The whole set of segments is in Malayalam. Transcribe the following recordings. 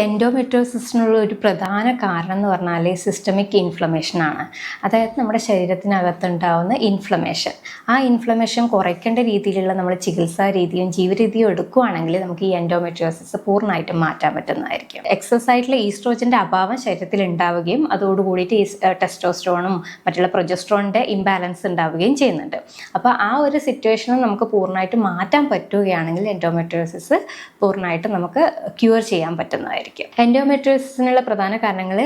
എൻഡോമെട്രിയോസിസിനുള്ള ഒരു പ്രധാന കാരണം എന്ന് പറഞ്ഞാൽ സിസ്റ്റമിക് ഇൻഫ്ലമേഷനാണ്. അതായത് നമ്മുടെ ശരീരത്തിനകത്തുണ്ടാവുന്ന ഇൻഫ്ലമേഷൻ. ആ ഇൻഫ്ലമേഷൻ കുറയ്ക്കേണ്ട രീതിയിലുള്ള നമ്മുടെ ചികിത്സാ രീതിയും ജീവിതരീതിയും എടുക്കുകയാണെങ്കിൽ നമുക്ക് ഈ എൻഡോമെട്രിയോസിസ് പൂർണ്ണമായിട്ടും മാറ്റാൻ പറ്റുന്നതായിരിക്കും. എക്സസ് ആയിട്ടുള്ള ഈസ്ട്രോജൻ്റെ അഭാവം ശരീരത്തിൽ ഉണ്ടാവുകയും അതോടുകൂടിയിട്ട് ടെസ്റ്റോസ്റ്ററോണും മറ്റുള്ള പ്രൊജസ്ട്രോണിൻ്റെ ഇംബാലൻസ് ഉണ്ടാവുകയും ചെയ്യുന്നുണ്ട്. അപ്പോൾ ആ ഒരു സിറ്റുവേഷനിൽ നമുക്ക് പൂർണ്ണമായിട്ട് മാറ്റാൻ പറ്റുകയാണെങ്കിൽ എൻഡോമെട്രിയോസിസ് പൂർണ്ണമായിട്ട് നമുക്ക് ക്യൂർ ചെയ്യാൻ പറ്റുന്നതായിരിക്കും. എൻഡോമെട്രിയോസിസിനുള്ള പ്രധാന കാരണങ്ങൾ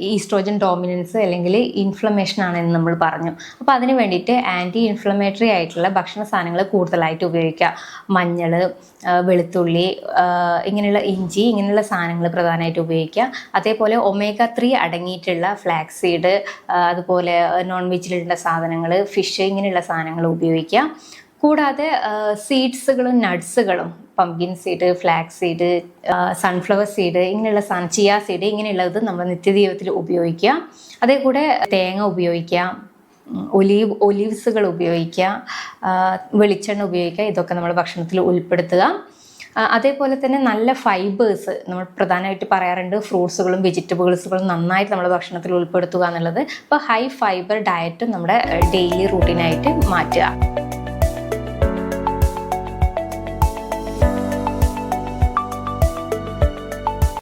ഈസ്ട്രോജൻ ഡോമിനൻസ് അല്ലെങ്കിൽ ഇൻഫ്ലമേഷൻ ആണെന്ന് നമ്മൾ പറഞ്ഞു. അപ്പോൾ അതിന് വേണ്ടിയിട്ട് ആൻറ്റി ഇൻഫ്ലമേറ്ററി ആയിട്ടുള്ള ഭക്ഷണ സാധനങ്ങൾ കൂടുതലായിട്ട് ഉപയോഗിക്കുക. മഞ്ഞൾ, വെളുത്തുള്ളി, ഇങ്ങനെയുള്ള ഇഞ്ചി, ഇങ്ങനെയുള്ള സാധനങ്ങൾ പ്രധാനമായിട്ട് ഉപയോഗിക്കുക. അതേപോലെ ഒമേഗ-3 അടങ്ങിയിട്ടുള്ള ഫ്ലാക്സ് സീഡ്, അതുപോലെ നോൺ വെജിലുള്ള സാധനങ്ങൾ, ഫിഷ്, ഇങ്ങനെയുള്ള സാധനങ്ങൾ ഉപയോഗിക്കുക. കൂടാതെ സീഡ്സുകളും നട്ട്സുകളും, pumpkin seed, flax seed, sunflower seed, ഇങ്ങനെയുള്ള ചിയ സീഡ്, ഇങ്ങനെയുള്ളത് നമ്മൾ നിത്യജീവിതത്തിൽ ഉപയോഗിക്കുക. അതേകൂടെ തേങ്ങ ഉപയോഗിക്കുക, ഒലീവ്സുകൾ ഉപയോഗിക്കുക, വെളിച്ചെണ്ണ ഉപയോഗിക്കുക. ഇതൊക്കെ നമ്മൾ ഭക്ഷണത്തിൽ ഉൾപ്പെടുത്തുക. അതേപോലെ തന്നെ നല്ല ഫൈബേഴ്സ് നമ്മൾ പ്രധാനമായിട്ട് പറയാറുണ്ട്. ഫ്രൂട്ട്സുകളും വെജിറ്റബിൾസുകളും നന്നായിട്ട് നമ്മൾ ഭക്ഷണത്തിൽ ഉൾപ്പെടുത്തുക എന്നുള്ളത്. അപ്പോൾ ഹൈ ഫൈബർ ഡയറ്റും നമ്മുടെ ഡെയിലി റൂട്ടീനായിട്ട് മാറ്റുക.